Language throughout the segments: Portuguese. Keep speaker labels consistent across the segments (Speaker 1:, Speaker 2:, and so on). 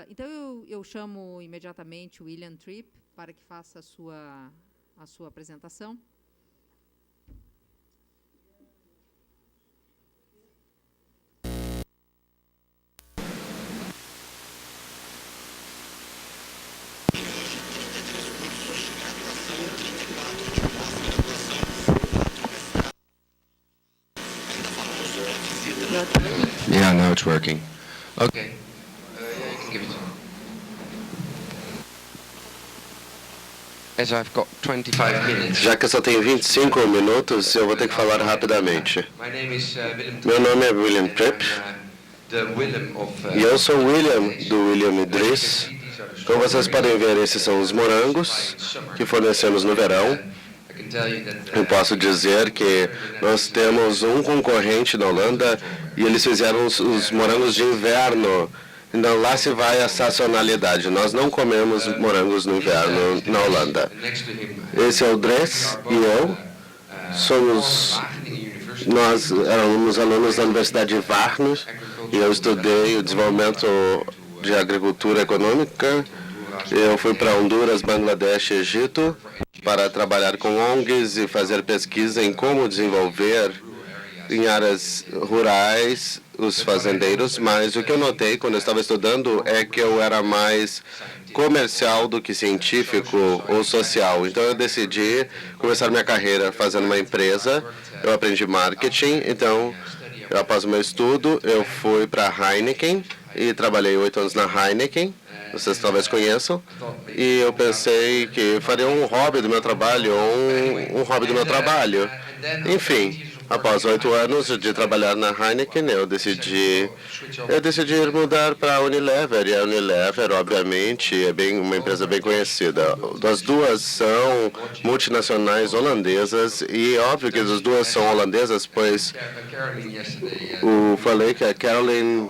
Speaker 1: Então, eu chamo imediatamente o William Tripp para que faça a sua apresentação.
Speaker 2: Yeah, now it's working. Okay. Yeah, you can give it to me. As I've got 25 minutes.
Speaker 3: Já que eu só tenho 25 minutos, eu vou ter que falar rapidamente.
Speaker 2: My name is Willem
Speaker 3: Meu nome é William Tripp e eu sou o William, do William Idris. Como vocês podem ver, esses são os morangos que fornecemos no verão. Eu posso dizer que nós temos um concorrente na Holanda e eles fizeram os morangos de inverno. Então lá se vai a sazonalidade. Nós não comemos morangos no inverno na Holanda. Esse é o Dres e eu. Nós éramos alunos da Universidade de Varnos e eu estudei o desenvolvimento de agricultura econômica. Eu fui para Honduras, Bangladesh e Egito para trabalhar com ONGs e fazer pesquisa em como desenvolver em áreas rurais os fazendeiros, mas o que eu notei quando eu estava estudando é que eu era mais comercial do que científico ou social. Então eu decidi começar minha carreira fazendo uma empresa. Eu aprendi marketing, então após o meu estudo eu fui para a Heineken e trabalhei 8 anos na Heineken. Vocês talvez conheçam, e eu pensei que faria um hobby do meu trabalho, um hobby do meu trabalho. Enfim, após 8 anos de trabalhar na Heineken, eu decidi mudar para a Unilever, e a Unilever, obviamente, é uma empresa bem conhecida. As duas são multinacionais holandesas, e óbvio que as duas são holandesas, pois falei que a Caroline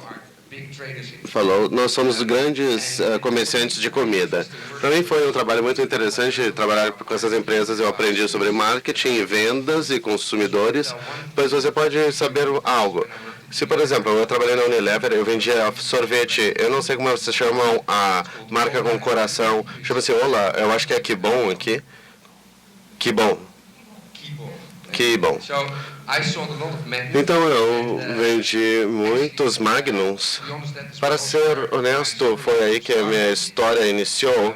Speaker 3: falou, nós somos grandes comerciantes de comida. Para mim foi um trabalho muito interessante trabalhar com essas empresas. Eu aprendi sobre marketing, vendas e consumidores, pois você pode saber algo. Se, por exemplo, eu trabalhei na Unilever, eu vendia sorvete, eu não sei como vocês chamam a marca com coração, chama-se Ola, eu acho que é Que Bom aqui. Que Bom. Que Bom. Então eu vendi muitos Magnums. Para ser honesto, foi aí que a minha história iniciou,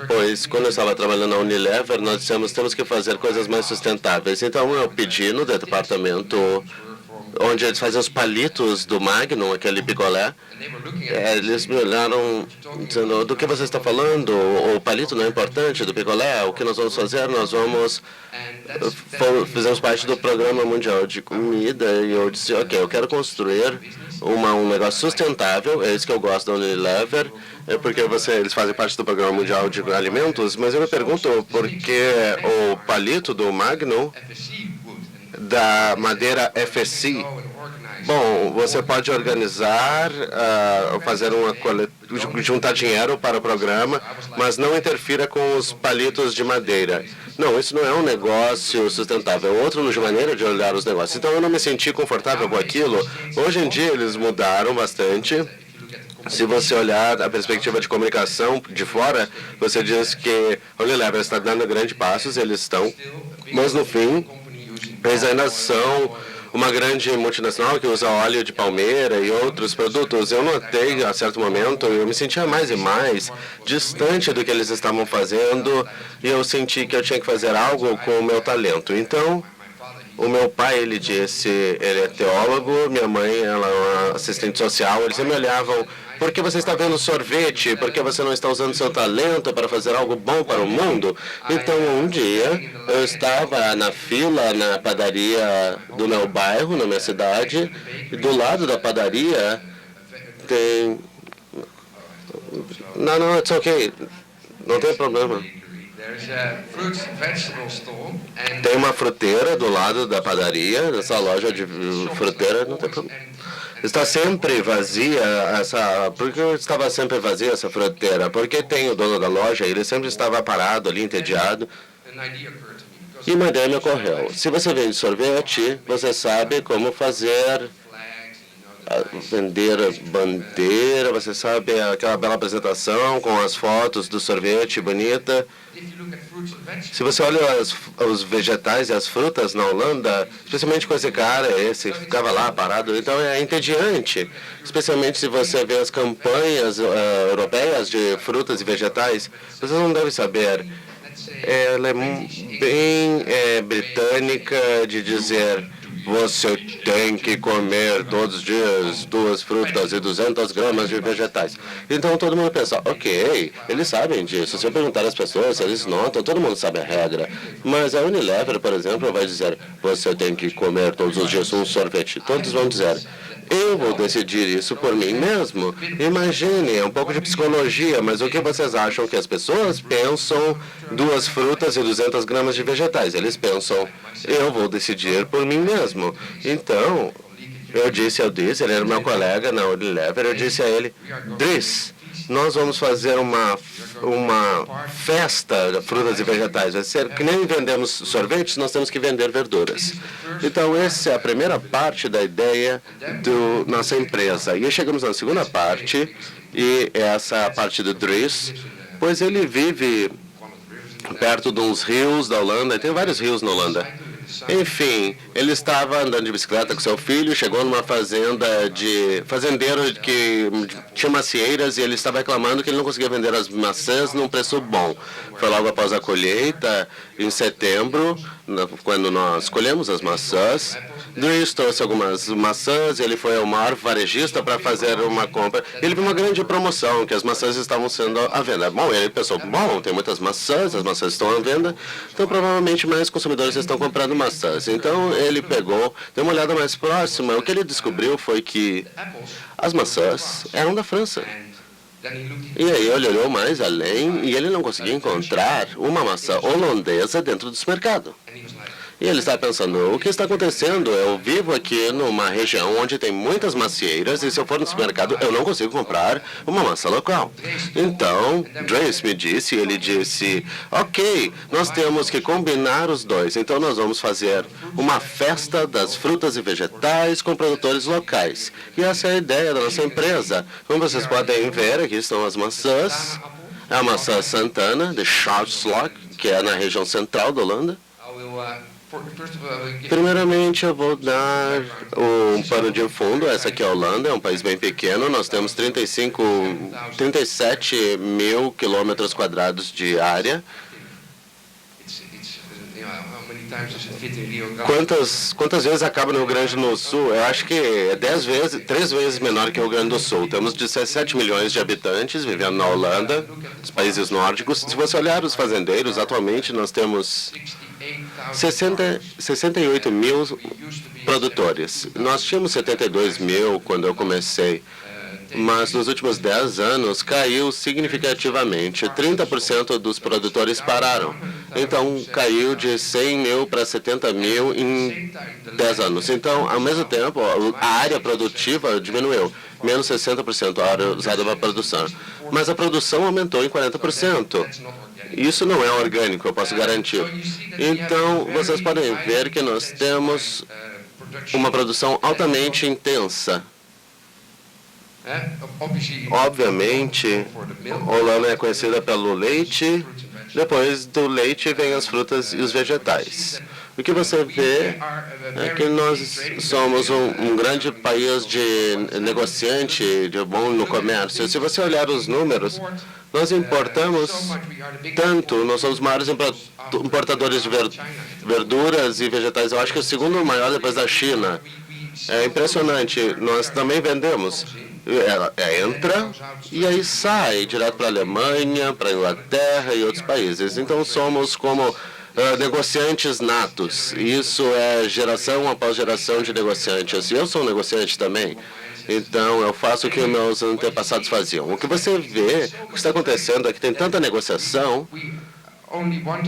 Speaker 3: pois quando eu estava trabalhando na Unilever, nós dissemos temos que fazer coisas mais sustentáveis. Então eu pedi no departamento onde eles fazem os palitos do Magnum, aquele picolé. Eles me olharam dizendo, do que você está falando? O palito não é importante do picolé? O que nós vamos fazer? Nós fizemos parte do Programa Mundial de Comida e eu disse, ok, eu quero construir um negócio sustentável, é isso que eu gosto da Unilever, porque eles fazem parte do Programa Mundial de Alimentos, mas eu me pergunto por que o palito do Magnum da madeira FSC. Bom, você pode organizar, juntar dinheiro para o programa, mas não interfira com os palitos de madeira. Não, isso não é um negócio sustentável, é outra maneira de olhar os negócios. Então eu não me senti confortável com aquilo. Hoje em dia eles mudaram bastante. Se você olhar a perspectiva de comunicação de fora, você diz que a Unilever está dando grandes passos, eles estão, mas no fim eles ainda são uma grande multinacional que usa óleo de palmeira e outros produtos. Eu notei, a certo momento, eu me sentia mais e mais distante do que eles estavam fazendo e eu senti que eu tinha que fazer algo com o meu talento. Então, o meu pai, ele é teólogo, minha mãe, ela é uma assistente social, eles me olhavam, por que você está vendo sorvete? Por que você não está usando seu talento para fazer algo bom para o mundo? Então, um dia, eu estava na fila na padaria do meu bairro, na minha cidade, e do lado da padaria tem... Não, it's okay. Não tem problema. Tem uma fruteira do lado da padaria, essa loja de fruteira, não tem problema. Está sempre vazia por que estava sempre vazia essa fruteira? Porque tem o dono da loja, ele sempre estava parado ali, entediado. E uma ideia me ocorreu. Se você vende sorvete, você sabe como fazer vender bandeira, você sabe, aquela bela apresentação com as fotos do sorvete bonita. Se você olha os vegetais e as frutas na Holanda, especialmente com esse cara, esse ficava lá parado, então é entediante. Especialmente se você vê as campanhas europeias de frutas e vegetais, vocês não devem saber. Ela é bem britânica de dizer: você tem que comer todos os dias 2 frutas e 200 gramas de vegetais. Então todo mundo pensa, ok, eles sabem disso. Se eu perguntar às pessoas, eles notam, todo mundo sabe a regra. Mas a Unilever, por exemplo, vai dizer, você tem que comer todos os dias um sorvete. Todos vão dizer, eu vou decidir isso por mim mesmo. Imagine, é um pouco de psicologia, mas o que vocês acham que as pessoas pensam 2 frutas e 200 gramas de vegetais? Eles pensam, eu vou decidir por mim mesmo. Então, eu disse ao Dries, ele era meu colega na Unilever, eu disse a ele, Dries, nós vamos fazer uma festa de frutas e vegetais. Vai ser que nem vendemos sorvetes, nós temos que vender verduras. Então, essa é a primeira parte da ideia da nossa empresa. E chegamos na segunda parte, e essa é a parte do Dries, pois ele vive perto de uns rios da Holanda, e tem vários rios na Holanda. Enfim, ele estava andando de bicicleta com seu filho, chegou numa fazenda de fazendeiro que tinha macieiras e ele estava reclamando que ele não conseguia vender as maçãs num preço bom. Foi logo após a colheita, em setembro, quando nós colhemos as maçãs. Dries trouxe algumas maçãs, ele foi ao maior varejista para fazer uma compra. Ele viu uma grande promoção, que as maçãs estavam sendo à venda. Bom, ele pensou, bom, tem muitas maçãs, as maçãs estão à venda, então provavelmente mais consumidores estão comprando maçãs. Então ele pegou, deu uma olhada mais próxima, o que ele descobriu foi que as maçãs eram da França. E aí ele olhou mais além e ele não conseguia encontrar uma maçã holandesa dentro do supermercado. E ele está pensando, o que está acontecendo? Eu vivo aqui numa região onde tem muitas macieiras e se eu for no supermercado eu não consigo comprar uma maçã local. Então, Dries me disse, ele disse, ok, nós temos que combinar os dois. Então nós vamos fazer uma festa das frutas e vegetais com produtores locais. E essa é a ideia da nossa empresa. Como vocês podem ver, aqui estão as maçãs. É a maçã Santana, de Schaafsloot, que é na região central da Holanda. Primeiramente, eu vou dar um pano de fundo. Essa aqui é a Holanda, é um país bem pequeno. Nós temos 37 mil quilômetros quadrados de área. Quantas vezes acaba no Rio Grande do Sul? Eu acho que é 3 vezes menor que o Rio Grande do Sul. Temos 17 milhões de habitantes vivendo na Holanda, os países nórdicos. Se você olhar os fazendeiros, atualmente nós temos 68 mil produtores. Nós tínhamos 72 mil quando eu comecei, mas nos últimos 10 anos caiu significativamente. 30% dos produtores pararam. Então, caiu de 100 mil para 70 mil em 10 anos. Então, ao mesmo tempo, a área produtiva diminuiu. Menos 60% a área usada para a produção. Mas a produção aumentou em 40%. Isso não é orgânico, eu posso garantir. Então, vocês podem ver que nós temos uma produção altamente intensa. Obviamente, a Holanda é conhecida pelo leite, depois do leite vem as frutas e os vegetais. O que você vê é que nós somos um grande país de negociante, de bom no comércio. Se você olhar os números, nós importamos tanto, nós somos os maiores importadores de verduras e vegetais. Eu acho que é o segundo maior depois da China. É impressionante. Nós também vendemos. Entra e aí sai direto para a Alemanha, para a Inglaterra e outros países. Então somos como negociantes natos. Isso é geração após geração de negociantes. Eu sou um negociante também. Então, eu faço o que meus antepassados faziam. O que você vê, o que está acontecendo é que tem tanta negociação,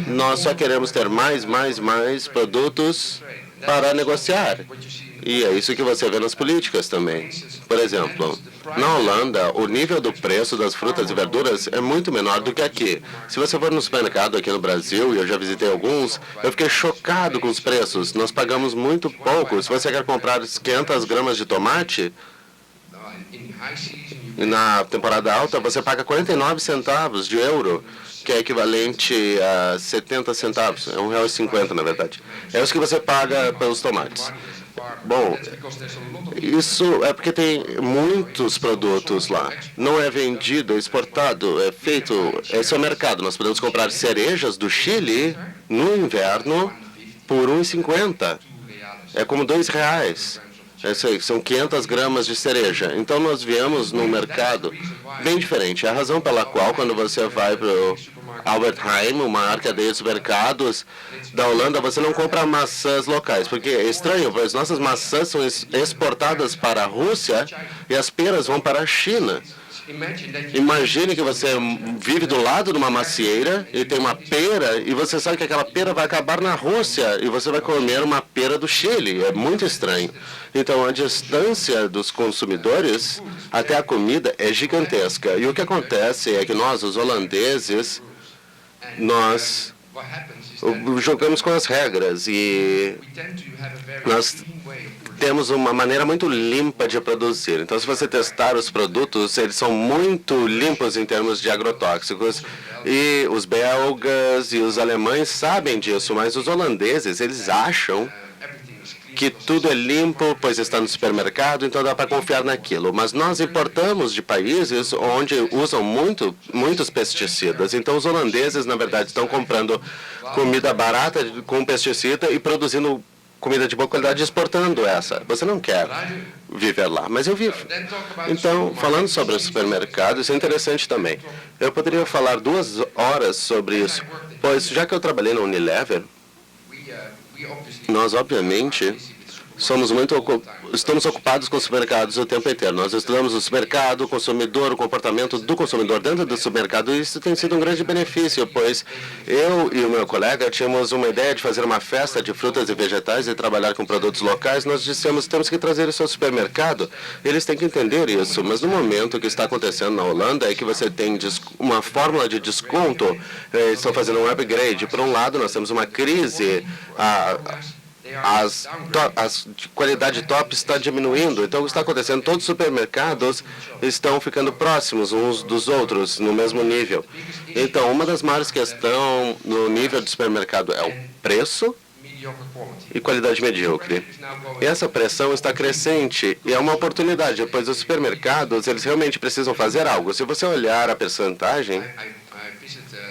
Speaker 3: nós só queremos ter mais produtos para negociar. E é isso que você vê nas políticas também. Por exemplo, na Holanda, o nível do preço das frutas e verduras é muito menor do que aqui. Se você for no supermercado aqui no Brasil, e eu já visitei alguns, eu fiquei chocado com os preços. Nós pagamos muito pouco. Se você quer comprar 500 gramas de tomate, Na temporada alta, você paga 49 centavos de euro, que é equivalente a 70 centavos. É R$1,50, na verdade. É isso que você paga pelos tomates. Bom, isso é porque tem muitos produtos lá. Não é vendido, é exportado, é feito... Esse é o mercado. Nós podemos comprar cerejas do Chile no inverno por R$1,50. É como R$2. É isso aí, são 500 gramas de cereja. Então, nós viemos num mercado bem diferente. É a razão pela qual, quando você vai para o Albert Heijn, uma cadeia de supermercados da Holanda, você não compra maçãs locais. Porque é estranho, pois nossas maçãs são exportadas para a Rússia e as peras vão para a China. Imagine que você vive do lado de uma macieira e tem uma pera e você sabe que aquela pera vai acabar na Rússia e você vai comer uma pera do Chile. É muito estranho. Então, a distância dos consumidores até a comida é gigantesca. E o que acontece é que nós, os holandeses, nós jogamos com as regras e nós temos uma maneira muito limpa de produzir. Então, se você testar os produtos, eles são muito limpos em termos de agrotóxicos. E os belgas e os alemães sabem disso, mas os holandeses, eles acham que tudo é limpo, pois está no supermercado, então dá para confiar naquilo. Mas nós importamos de países onde usam muitos pesticidas. Então, os holandeses, na verdade, estão comprando comida barata com pesticida e produzindo comida de boa qualidade e exportando essa. Você não quer viver lá, mas eu vivo. Então, falando sobre o supermercado, isso é interessante também. Eu poderia falar 2 horas sobre isso, pois já que eu trabalhei na Unilever, nós, obviamente, estamos ocupados com os supermercados o tempo inteiro. Nós estudamos o supermercado, o consumidor, o comportamento do consumidor dentro do supermercado, e isso tem sido um grande benefício, pois eu e o meu colega tínhamos uma ideia de fazer uma festa de frutas e vegetais e trabalhar com produtos locais. Nós dissemos, temos que trazer isso ao supermercado. Eles têm que entender isso, mas no momento que está acontecendo na Holanda é que você tem uma fórmula de desconto, estão fazendo um upgrade. Por um lado, nós temos uma crise, a qualidade top está diminuindo. Então, o que está acontecendo? Todos os supermercados estão ficando próximos uns dos outros, no mesmo nível. Então, uma das maiores questões no nível de supermercado é o preço e qualidade medíocre. E essa pressão está crescente e é uma oportunidade, pois os supermercados, eles realmente precisam fazer algo. Se você olhar a percentagem,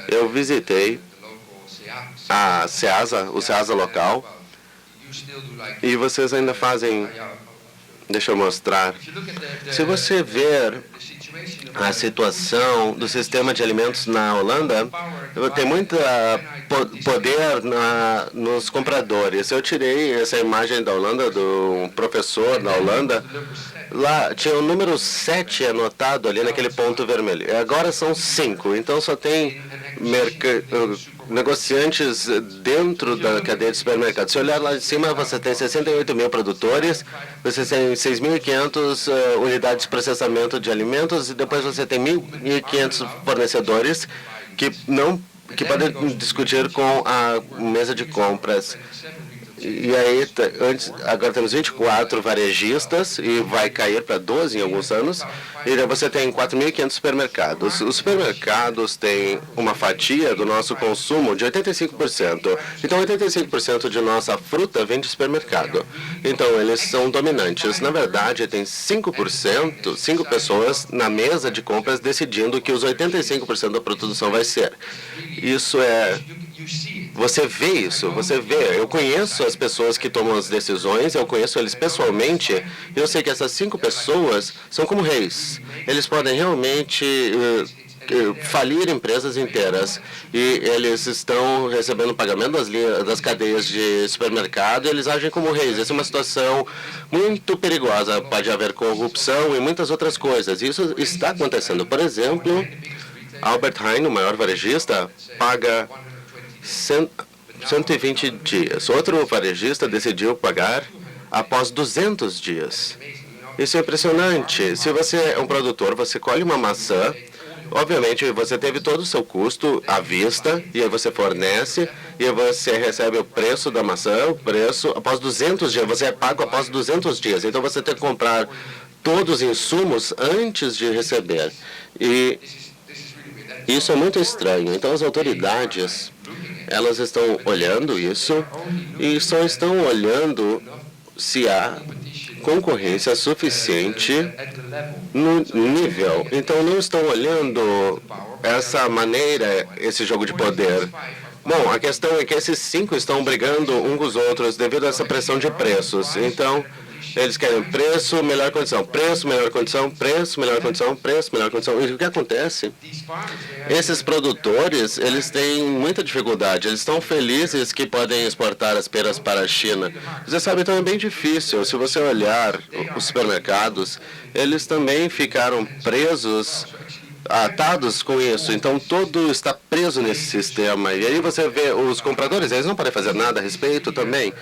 Speaker 3: eu visitei a Ceasa, o Ceasa local, e vocês ainda fazem... Deixa eu mostrar. Se você ver a situação do sistema de alimentos na Holanda, tem muito poder nos compradores. Eu tirei essa imagem da Holanda, do professor da Holanda. Lá tinha o número 7 anotado ali naquele ponto vermelho. E agora são 5. Então só tem negociantes dentro da cadeia de supermercados. Se olhar lá de cima, você tem 68 mil produtores, você tem 6.500 unidades de processamento de alimentos e depois você tem 1.500 fornecedores que podem discutir com a mesa de compras. E aí, agora temos 24 varejistas e vai cair para 12 em alguns anos. E daí você tem 4.500 supermercados. Os supermercados têm uma fatia do nosso consumo de 85%. Então, 85% de nossa fruta vem de supermercado. Então, eles são dominantes. Na verdade, tem 5 pessoas na mesa de compras decidindo que os 85% da produção vai ser. Isso é... Você vê isso, você vê. Eu conheço as pessoas que tomam as decisões, eu conheço eles pessoalmente, e eu sei que essas 5 pessoas são como reis. Eles podem realmente falir empresas inteiras, e eles estão recebendo pagamento das cadeias de supermercado, e eles agem como reis. Essa é uma situação muito perigosa. Pode haver corrupção e muitas outras coisas. Isso está acontecendo. Por exemplo, Albert Heijn, o maior varejista, paga 120 dias. Outro varejista decidiu pagar após 200 dias. Isso é impressionante. Se você é um produtor, você colhe uma maçã, obviamente você teve todo o seu custo à vista, e aí você fornece, e aí você recebe o preço da maçã, o preço após 200 dias, você é pago após 200 dias. Então você tem que comprar todos os insumos antes de receber. E isso é muito estranho. Então, as autoridades, elas estão olhando isso e só estão olhando se há concorrência suficiente no nível. Então, não estão olhando essa maneira, esse jogo de poder. Bom, a questão é que esses 5 estão brigando uns com os outros devido a essa pressão de preços. Então, eles querem preço, melhor condição, preço, melhor condição, preço, melhor condição, preço, melhor condição. E o que acontece? Esses produtores, eles têm muita dificuldade. Eles estão felizes que podem exportar as peras para a China. Você sabe, então é bem difícil. Se você olhar os supermercados, eles também ficaram presos, atados com isso. Então, tudo está preso nesse sistema. E aí você vê os compradores, eles não podem fazer nada a respeito também.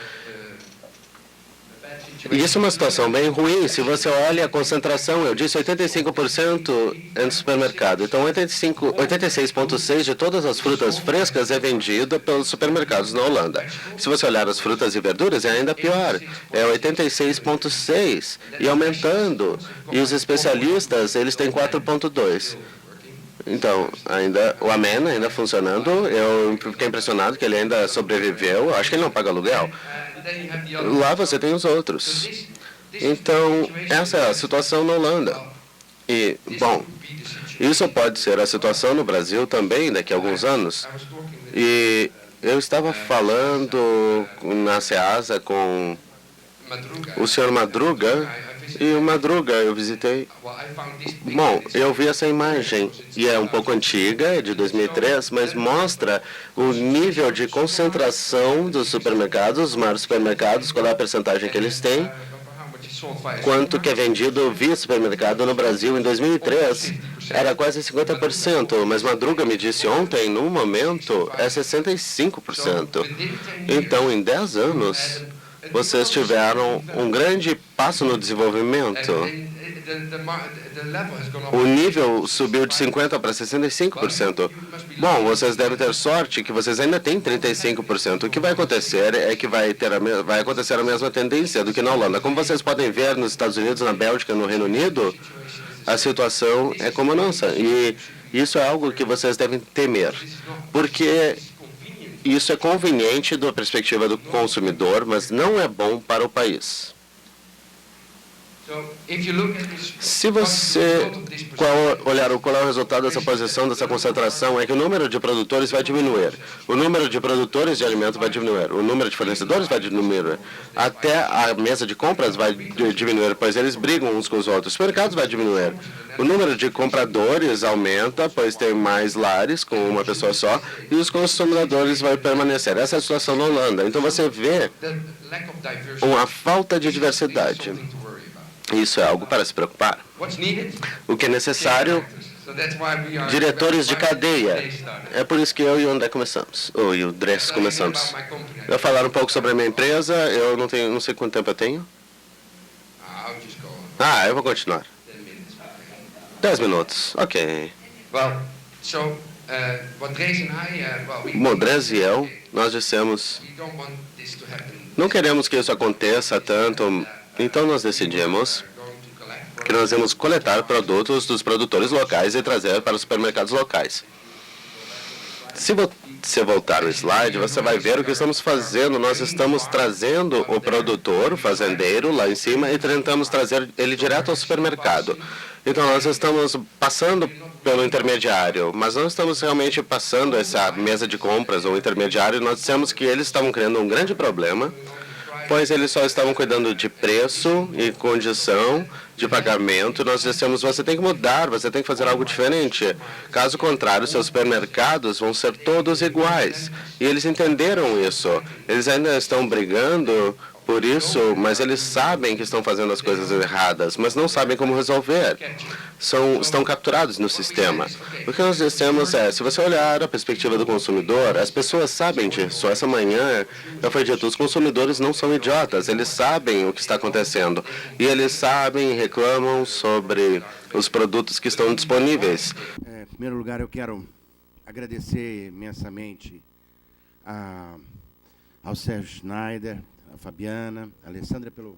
Speaker 3: E isso é uma situação bem ruim. Se você olha a concentração, eu disse 85% no supermercado. Então, 86,6% de todas as frutas frescas é vendida pelos supermercados na Holanda. Se você olhar as frutas e verduras, é ainda pior. É 86,6% e aumentando. E os especialistas, eles têm 4,2%. Então, o Amen ainda funcionando. Eu fiquei impressionado que ele ainda sobreviveu. Acho que ele não paga aluguel. Lá você tem os outros. Então, essa é a situação na Holanda. E, bom, isso pode ser a situação no Brasil também daqui a alguns anos. E eu estava falando na SEASA com o senhor Madruga, e o Madruga eu visitei. Bom, eu vi essa imagem, e é um pouco antiga, é de 2003, mas mostra o nível de concentração dos supermercados, os maiores supermercados, qual é a percentagem que eles têm, quanto que é vendido via supermercado no Brasil. Em 2003, era quase 50%, mas Madruga me disse ontem, no momento, é 65%. Então, em 10 anos, vocês tiveram um grande passo no desenvolvimento. O nível subiu de 50% para 65%. Bom, vocês devem ter sorte que vocês ainda têm 35%. O que vai acontecer é que vai acontecer a mesma tendência do que na Holanda. Como vocês podem ver nos Estados Unidos, na Bélgica, no Reino Unido, a situação é como a nossa. E isso é algo que vocês devem temer, porque isso é conveniente da perspectiva do consumidor, mas não é bom para o país. Se você olhar qual é o resultado dessa posição, dessa concentração, é que o número de produtores vai diminuir. O número de produtores de alimento vai diminuir. O número de fornecedores vai diminuir. Até a mesa de compras vai diminuir, pois eles brigam uns com os outros. Os mercados vai diminuir. O número de compradores aumenta, pois tem mais lares com uma pessoa só, e os consumidores vai permanecer. Essa é a situação na Holanda. Então você vê uma falta de diversidade. Isso é algo para se preocupar. O que é necessário? Diretores de cadeia. É por isso que eu e o André começamos. Ou e o Dress começamos. Eu vou falar um pouco sobre a minha empresa. Eu não sei quanto tempo eu tenho. Eu vou continuar. 10 minutos. Ok. Bom, Dress e eu, nós dissemos, não queremos que isso aconteça tanto. Então, nós decidimos que nós vamos coletar produtos dos produtores locais e trazer para os supermercados locais. Se você voltar o slide, você vai ver o que estamos fazendo. Nós estamos trazendo o produtor, o fazendeiro, lá em cima, e tentamos trazer ele direto ao supermercado. Então, nós estamos passando pelo intermediário, mas não estamos realmente passando essa mesa de compras ou intermediário. Nós dissemos que eles estavam criando um grande problema, pois eles só estavam cuidando de preço e condição de pagamento. Nós dissemos, você tem que mudar, você tem que fazer algo diferente. Caso contrário, seus supermercados vão ser todos iguais. E eles entenderam isso. Eles ainda estão brigando por isso, mas eles sabem que estão fazendo as coisas erradas, mas não sabem como resolver. Estão capturados no sistema. O que nós dissemos é, se você olhar a perspectiva do consumidor, as pessoas sabem disso. Essa manhã, já foi dito, os consumidores não são idiotas, eles sabem o que está acontecendo. E eles sabem e reclamam sobre os produtos que estão disponíveis.
Speaker 4: Em primeiro lugar, eu quero agradecer imensamente ao Sérgio Schneider, a Fabiana, a Alessandra pelo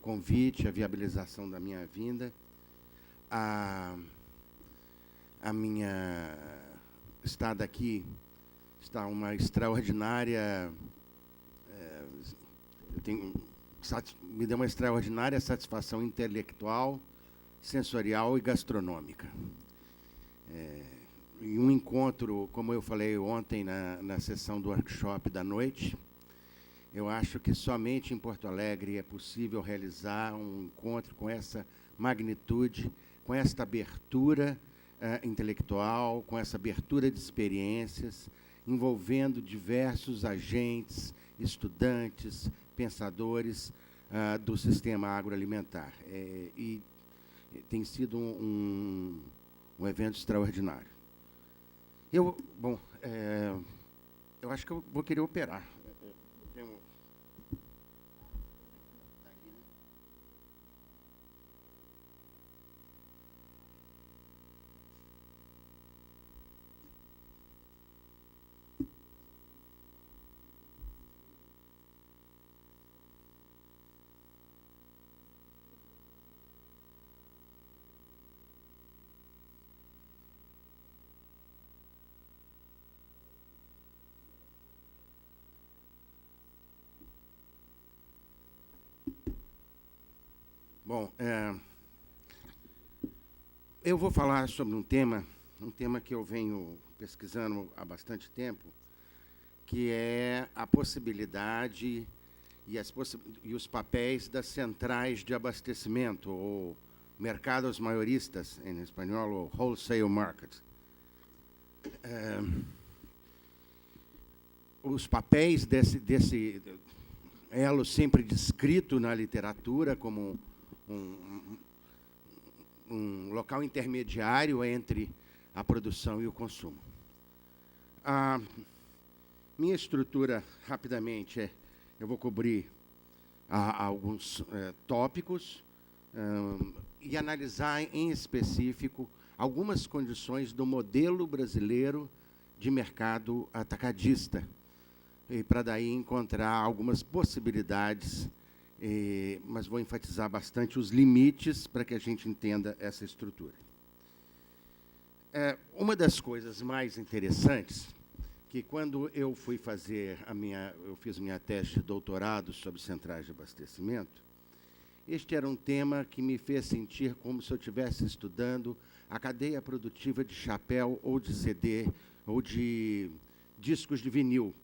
Speaker 4: convite, a viabilização da minha vinda. A minha estada aqui está uma extraordinária... me deu uma extraordinária satisfação intelectual, sensorial e gastronômica. Em um encontro, como eu falei ontem na sessão do workshop da noite, eu acho que somente em Porto Alegre é possível realizar um encontro com essa magnitude, com esta abertura intelectual, com essa abertura de experiências, envolvendo diversos agentes, estudantes, pensadores do sistema agroalimentar. E tem sido um evento extraordinário. Eu acho que eu vou querer operar. Bom, eu vou falar sobre um tema que eu venho pesquisando há bastante tempo, que é a possibilidade e os papéis das centrais de abastecimento, ou mercados maioristas, em espanhol, ou wholesale market. Os papéis desse elo sempre descrito na literatura como um local intermediário entre a produção e o consumo. A minha estrutura, rapidamente, eu vou cobrir alguns tópicos e analisar em específico algumas condições do modelo brasileiro de mercado atacadista, e para daí encontrar algumas possibilidades, mas vou enfatizar bastante os limites para que a gente entenda essa estrutura. Uma das coisas mais interessantes, que quando eu fui fazer eu fiz minha tese de doutorado sobre centrais de abastecimento, este era um tema que me fez sentir como se eu estivesse estudando a cadeia produtiva de chapéu, ou de CD, ou de discos de vinil,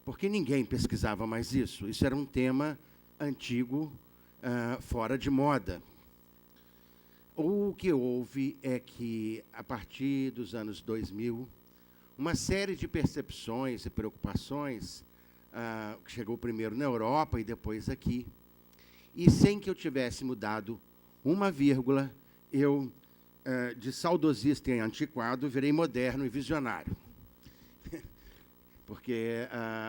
Speaker 4: porque ninguém pesquisava mais isso. Isso era um tema antigo, fora de moda. O que houve é que, a partir dos anos 2000, uma série de percepções e preocupações, que chegou primeiro na Europa e depois aqui, e sem que eu tivesse mudado uma vírgula, eu, de saudosista e antiquado, virei moderno e visionário. Porque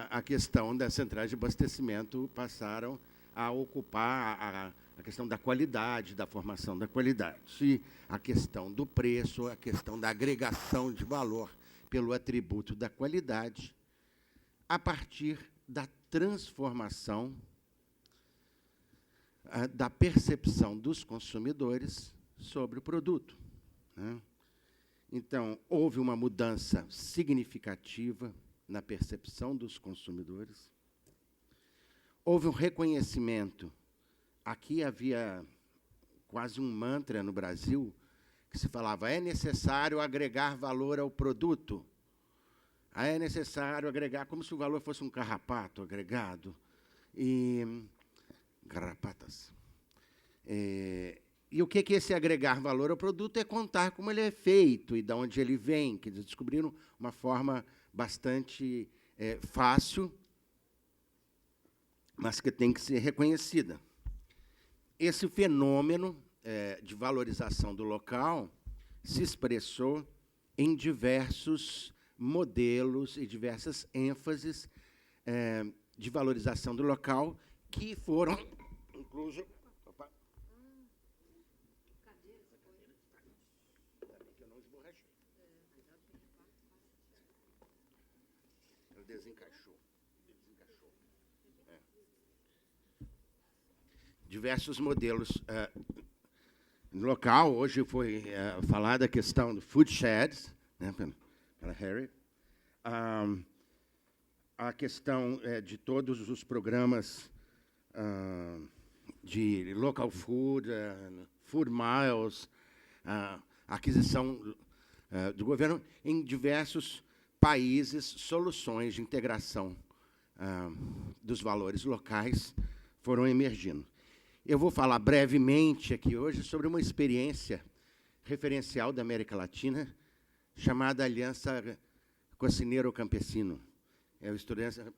Speaker 4: a questão das centrais de abastecimento passaram a ocupar a questão da qualidade, da formação da qualidade, e a questão do preço, a questão da agregação de valor pelo atributo da qualidade, a partir da transformação da percepção dos consumidores sobre o produto, né? Então, houve uma mudança significativa na percepção dos consumidores. Houve um reconhecimento. Aqui havia quase um mantra no Brasil, que se falava: é necessário agregar valor ao produto. É necessário agregar, como se o valor fosse um carrapato agregado. Garrapatas. E o que é esse agregar valor ao produto? É contar como ele é feito e de onde ele vem, que eles descobriram uma forma bastante fácil, mas que tem que ser reconhecida. Esse fenômeno de valorização do local se expressou em diversos modelos e diversas ênfases de valorização do local, que foram incluso. Opa. Que eu não esborrachei. Ele desencaixou. diversos modelos no local. Hoje foi falada a questão do food sheds, né, pela Harry. A questão de todos os programas de local food, food miles, aquisição do governo em diversos países, soluções de integração dos valores locais foram emergindo. Eu vou falar brevemente aqui hoje sobre uma experiência referencial da América Latina chamada Aliança Cocinero Campesino. É a experiência...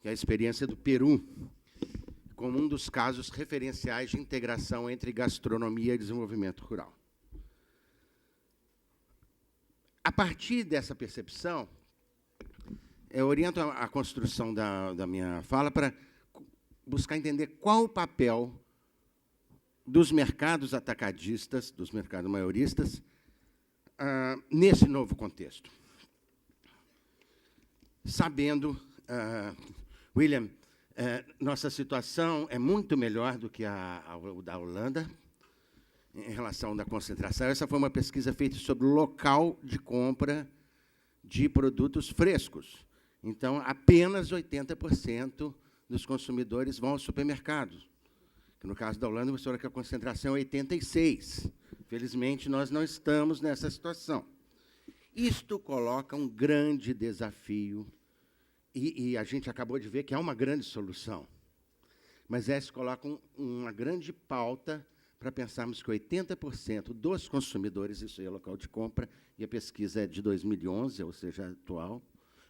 Speaker 4: que é a experiência do Peru, como um dos casos referenciais de integração entre gastronomia e desenvolvimento rural. A partir dessa percepção, eu oriento a construção da minha fala para buscar entender qual o papel dos mercados atacadistas, dos mercados maioristas, nesse novo contexto. Sabendo, William, nossa situação é muito melhor do que a da Holanda, em relação à concentração. Essa foi uma pesquisa feita sobre o local de compra de produtos frescos. Então, apenas 80% dos consumidores vão aos supermercados. No caso da Holanda, você olha que a concentração é 86%. Felizmente, nós não estamos nessa situação. Isto coloca um grande desafio, e a gente acabou de ver que há uma grande solução. Mas essa coloca uma grande pauta para pensarmos que 80% dos consumidores, isso aí é local de compra, e a pesquisa é de 2011, ou seja, atual,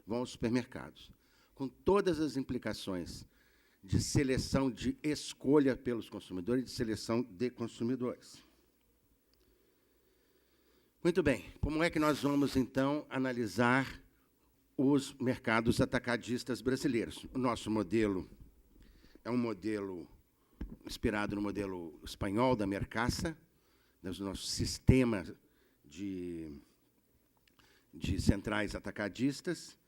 Speaker 4: vão aos supermercados, com todas as implicações de seleção, de escolha pelos consumidores, de seleção de consumidores. Muito bem, como é que nós vamos, então, analisar os mercados atacadistas brasileiros? O nosso modelo é um modelo inspirado no modelo espanhol da Mercasa, do nosso sistema de centrais atacadistas,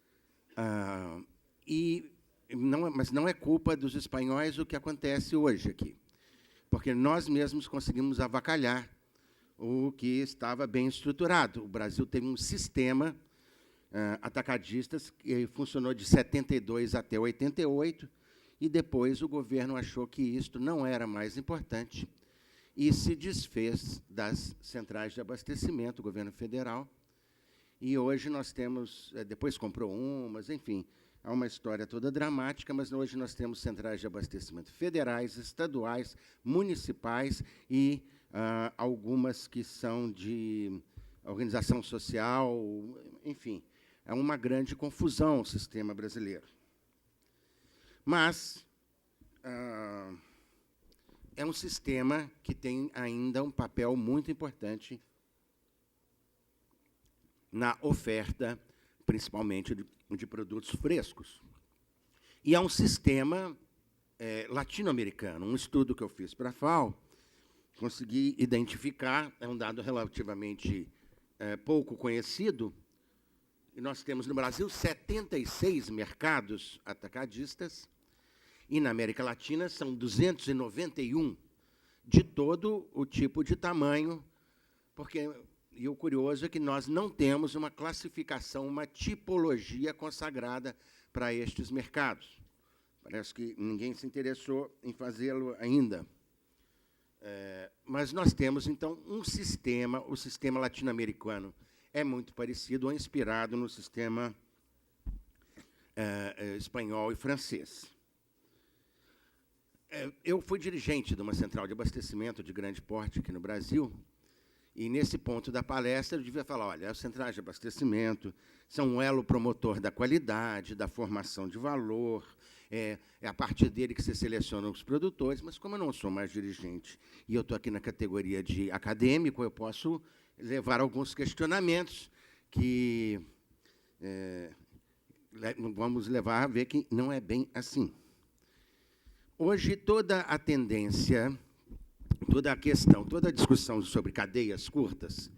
Speaker 4: mas não é culpa dos espanhóis o que acontece hoje aqui, porque nós mesmos conseguimos avacalhar o que estava bem estruturado. O Brasil teve um sistema atacadistas que funcionou de 72 até 88, e depois o governo achou que isto não era mais importante e se desfez das centrais de abastecimento, o governo federal. E hoje nós temos, depois comprou umas, enfim, há uma história toda dramática, mas hoje nós temos centrais de abastecimento federais, estaduais, municipais e algumas que são de organização social, enfim, é uma grande confusão o sistema brasileiro. Mas é um sistema que tem ainda um papel muito importante na oferta, principalmente de produtos frescos. E é um sistema latino-americano. Um estudo que eu fiz para a FAO, consegui identificar, é um dado relativamente pouco conhecido, e nós temos no Brasil 76 mercados atacadistas, e na América Latina são 291, de todo o tipo de tamanho, porque, e o curioso é que nós não temos uma classificação, uma tipologia consagrada para estes mercados. Parece que ninguém se interessou em fazê-lo ainda. Mas nós temos, então, um sistema, o sistema latino-americano é muito parecido ou inspirado no sistema espanhol e francês. Eu fui dirigente de uma central de abastecimento de grande porte aqui no Brasil, e, nesse ponto da palestra, eu devia falar, olha, as centrais de abastecimento são um elo promotor da qualidade, da formação de valor, é a partir dele que se selecionam os produtores, mas, como eu não sou mais dirigente e eu estou aqui na categoria de acadêmico, eu posso levar alguns questionamentos que vamos levar a ver que não é bem assim. Hoje, toda a tendência, toda a questão, toda a discussão sobre cadeias curtas,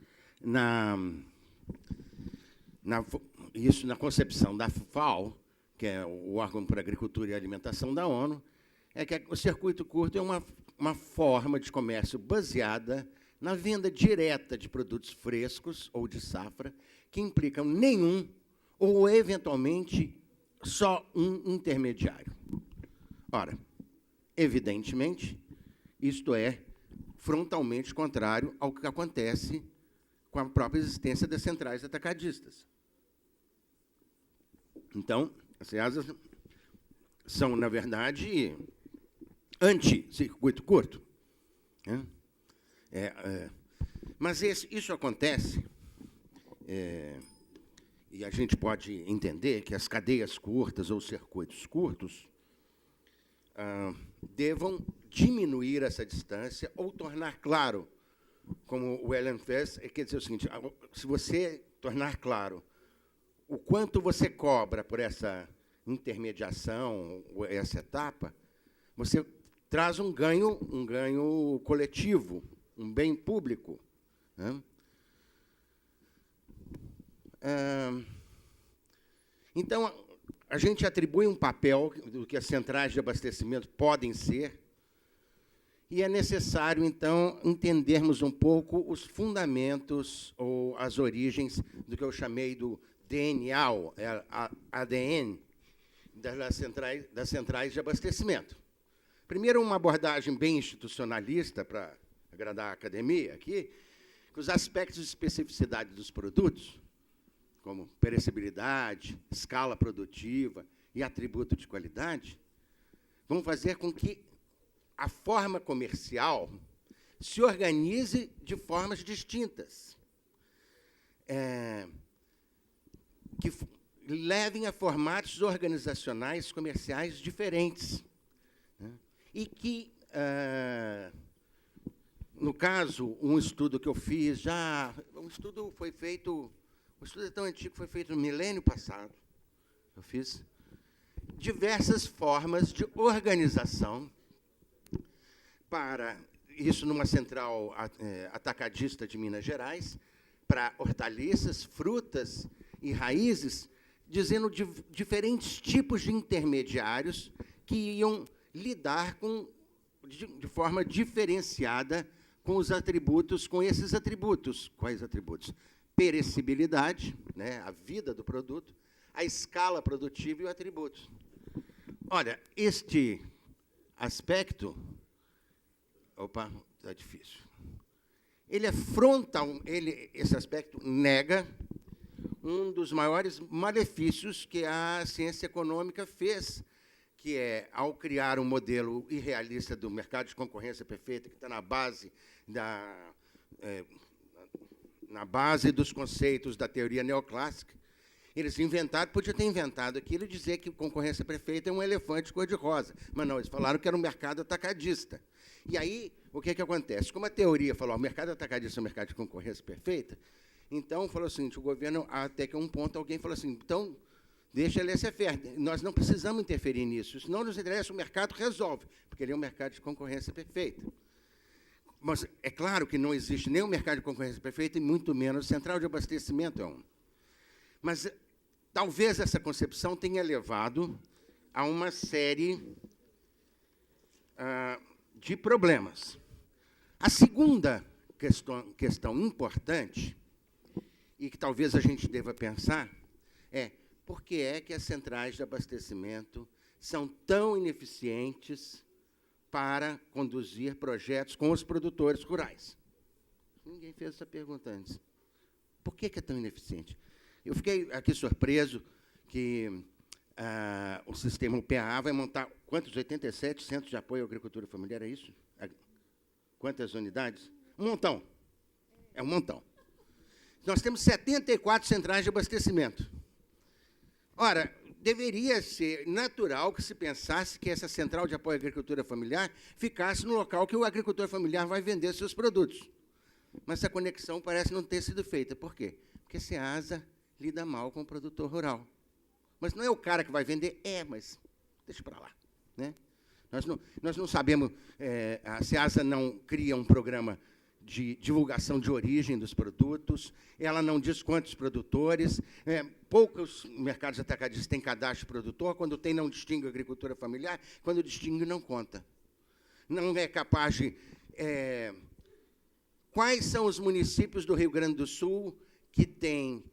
Speaker 4: isso na concepção da FAO, que é o órgão para a Agricultura e Alimentação da ONU, é que o circuito curto é uma forma de comércio baseada na venda direta de produtos frescos ou de safra, que implicam nenhum ou, eventualmente, só um intermediário. Ora, evidentemente, isto é frontalmente contrário ao que acontece com a própria existência das centrais atacadistas. Então, as CEASAs são, na verdade, anti-circuito curto. Né? Mas isso acontece, e a gente pode entender que as cadeias curtas ou circuitos curtos devam diminuir essa distância ou tornar claro, como o Ellen fez, quer dizer o seguinte, se você tornar claro o quanto você cobra por essa intermediação, essa etapa, você traz um ganho coletivo, um bem público. Né? Então, a gente atribui um papel do que as centrais de abastecimento podem ser, e é necessário, então, entendermos um pouco os fundamentos ou as origens do que eu chamei do DNA, ADN, das centrais de abastecimento. Primeiro, uma abordagem bem institucionalista, para agradar a academia aqui, que os aspectos de especificidade dos produtos, como perecibilidade, escala produtiva e atributo de qualidade, vão fazer com que a forma comercial se organize de formas distintas, que levem a formatos organizacionais comerciais diferentes, né? E que, no caso, um estudo que eu fiz um estudo é tão antigo que foi feito no milênio passado. Eu fiz diversas formas de organização para isso numa central atacadista de Minas Gerais, para hortaliças, frutas e raízes, dizendo de diferentes tipos de intermediários que iam lidar de forma diferenciada com esses atributos. Quais atributos? Perecibilidade, né, a vida do produto, a escala produtiva e o atributo. Olha, este aspecto... Opa, está difícil. Ele é frontal, esse aspecto nega um dos maiores malefícios que a ciência econômica fez, que é, ao criar um modelo irrealista do mercado de concorrência perfeita, que está na base dos conceitos da teoria neoclássica, eles podia ter inventado aquilo e dizer que concorrência perfeita é um elefante cor-de-rosa. Mas não, eles falaram que era um mercado atacadista. E aí, o que acontece? Como a teoria falou, o mercado atacadista é um mercado de concorrência perfeita, então, falou assim, o governo, até que a um ponto, alguém falou assim, então, deixa ele ser fértil. Nós não precisamos interferir nisso, senão nos interessa, o mercado resolve, porque ele é um mercado de concorrência perfeita. Mas é claro que não existe nem um mercado de concorrência perfeita, e muito menos central de abastecimento é um. Mas talvez essa concepção tenha levado a uma série de problemas. A segunda questão importante, e que talvez a gente deva pensar, é por que é que as centrais de abastecimento são tão ineficientes para conduzir projetos com os produtores rurais? Ninguém fez essa pergunta antes. Por que é tão ineficiente? Eu fiquei aqui surpreso que o sistema PAA vai montar, quantos? 87 centros de apoio à agricultura familiar, é isso? Quantas unidades? Um montão. É um montão. Nós temos 74 centrais de abastecimento. Ora, deveria ser natural que se pensasse que essa central de apoio à agricultura familiar ficasse no local que o agricultor familiar vai vender seus produtos. Mas essa conexão parece não ter sido feita. Por quê? Porque a Ceasa lida mal com o produtor rural. Mas não é o cara que vai vender? Mas deixa para lá. Né? Nós não sabemos, a Ceasa não cria um programa de divulgação de origem dos produtos, ela não diz quantos produtores, poucos mercados atacadistas têm cadastro produtor, quando tem não distingue agricultura familiar, quando distingue não conta. Não é capaz de... quais são os municípios do Rio Grande do Sul que têm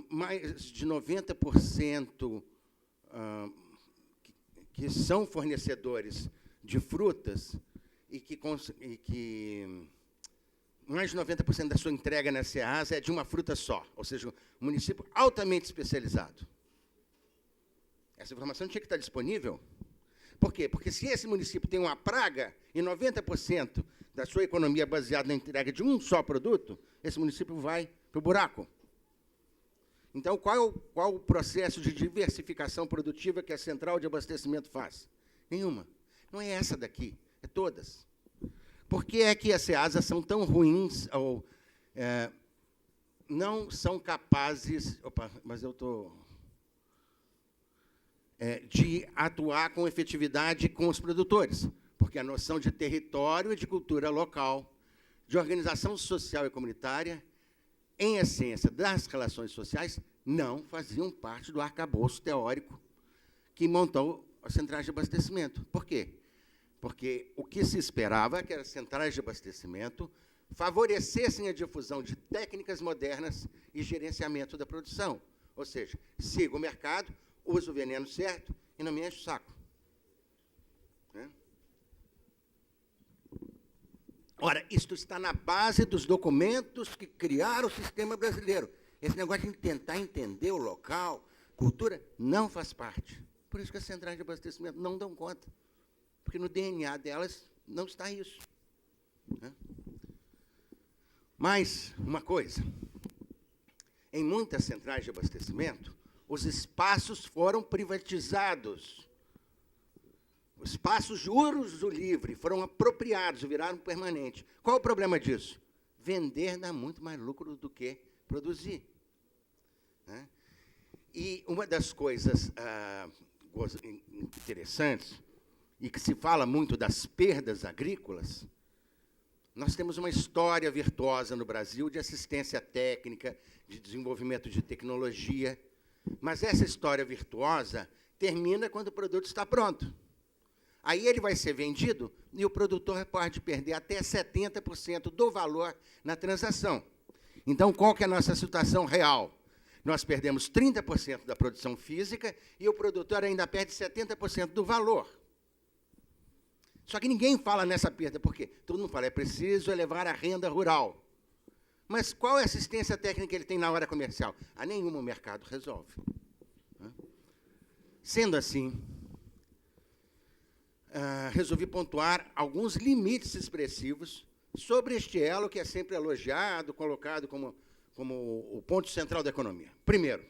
Speaker 4: mais de 90% que são fornecedores de frutas e que mais de 90% da sua entrega na Ceasa é de uma fruta só, ou seja, um município altamente especializado. Essa informação tinha que estar disponível. Por quê? Porque se esse município tem uma praga e 90% da sua economia é baseada na entrega de um só produto, esse município vai para o buraco. Então, qual o processo de diversificação produtiva que a central de abastecimento faz? Nenhuma. Não é essa daqui, é todas. Por que é que as Ceasas são tão ruins ou não são capazes... Opa, mas eu estou... de atuar com efetividade com os produtores? Porque a noção de território e de cultura local, de organização social e comunitária, em essência, das relações sociais, não faziam parte do arcabouço teórico que montou as centrais de abastecimento. Por quê? Porque o que se esperava é que as centrais de abastecimento favorecessem a difusão de técnicas modernas e gerenciamento da produção. Ou seja, siga o mercado, use o veneno certo e não me enche o saco. Ora, isto está na base dos documentos que criaram o sistema brasileiro. Esse negócio de tentar entender o local, cultura, não faz parte. Por isso que as centrais de abastecimento não dão conta. Porque no DNA delas não está isso. Mas, uma coisa, em muitas centrais de abastecimento, os espaços foram privatizados. Os espaços de uso livre foram apropriados, viraram permanentes. Qual o problema disso? Vender dá muito mais lucro do que produzir. E uma das coisas interessantes, e que se fala muito das perdas agrícolas, nós temos uma história virtuosa no Brasil de assistência técnica, de desenvolvimento de tecnologia, mas essa história virtuosa termina quando o produto está pronto. Aí ele vai ser vendido e o produtor pode perder até 70% do valor na transação. Então, qual que é a nossa situação real? Nós perdemos 30% da produção física e o produtor ainda perde 70% do valor. Só que ninguém fala nessa perda, por quê? Todo mundo fala, é preciso elevar a renda rural. Mas qual é a assistência técnica que ele tem na hora comercial? A nenhuma o mercado resolve. Sendo assim, resolvi pontuar alguns limites expressivos sobre este elo que é sempre elogiado, colocado como o ponto central da economia. Primeiro,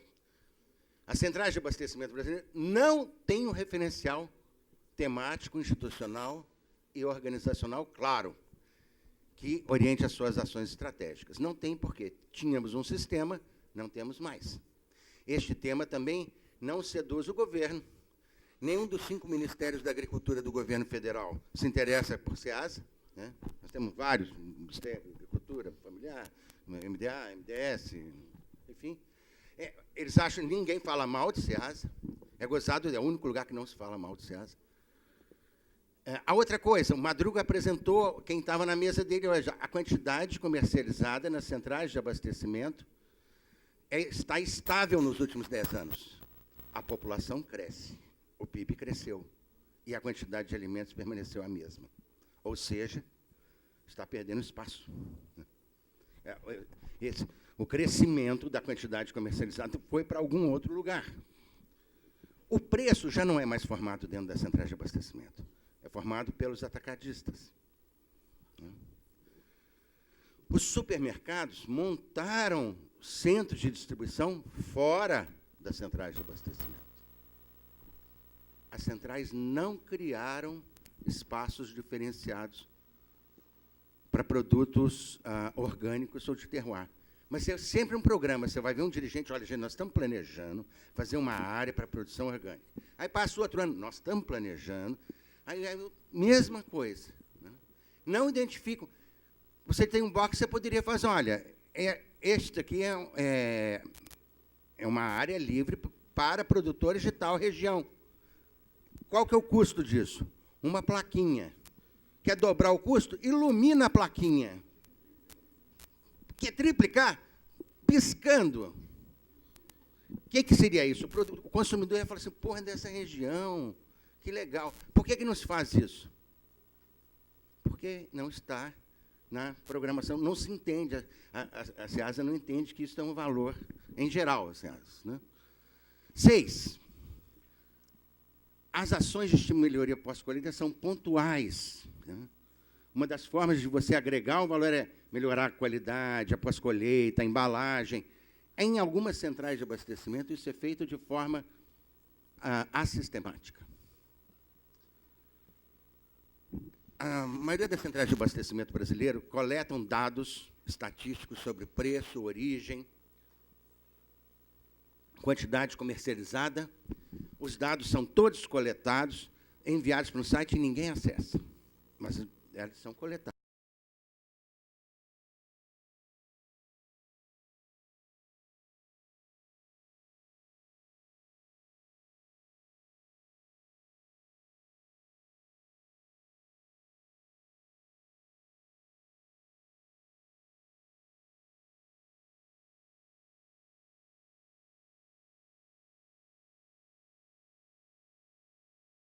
Speaker 4: as centrais de abastecimento brasileiras não têm um referencial temático, institucional e organizacional claro, que oriente as suas ações estratégicas. Não tem porque tínhamos um sistema, não temos mais. Este tema também não seduz o governo. Nenhum dos 5 ministérios da agricultura do governo federal se interessa por Ceasa. Nós temos vários ministérios, agricultura, familiar, MDA, MDS, enfim. Eles acham que ninguém fala mal de Ceasa. É gozado, é o único lugar que não se fala mal de Ceasa. A outra coisa, o Madruga apresentou, quem estava na mesa dele hoje, a quantidade comercializada nas centrais de abastecimento está estável nos últimos 10 anos. A população cresce, o PIB cresceu e a quantidade de alimentos permaneceu a mesma. Ou seja, está perdendo espaço. O crescimento da quantidade comercializada foi para algum outro lugar. O preço já não é mais formado dentro das centrais de abastecimento. É formado pelos atacadistas. Os supermercados montaram centros de distribuição fora das centrais de abastecimento. As centrais não criaram espaços diferenciados para produtos orgânicos ou de terroir. Mas é sempre um programa, você vai ver um dirigente, olha, gente, nós estamos planejando fazer uma área para produção orgânica. Aí passa o outro ano, nós estamos planejando, aí é a mesma coisa. Não identificam. Você tem um box, você poderia fazer, olha, este aqui é uma área livre para produtores de tal região. Qual que é o custo disso? Uma plaquinha. Quer dobrar o custo? Ilumina a plaquinha. Quer triplicar? Piscando. O que seria isso? O consumidor ia falar assim, porra, dessa região, que legal. Por que não se faz isso? Porque não está na programação, não se entende, a SEASA não entende que isso é um valor em geral, a SEASA. Né? 6. As ações de melhoria pós-colheita são pontuais. Né? Uma das formas de você agregar um valor é melhorar a qualidade, a pós-colheita, a embalagem. Em algumas centrais de abastecimento, isso é feito de forma assistemática. A maioria das centrais de abastecimento brasileiro coletam dados estatísticos sobre preço, origem, quantidade comercializada. Os dados são todos coletados, enviados para um site e ninguém acessa. Mas eles são coletados.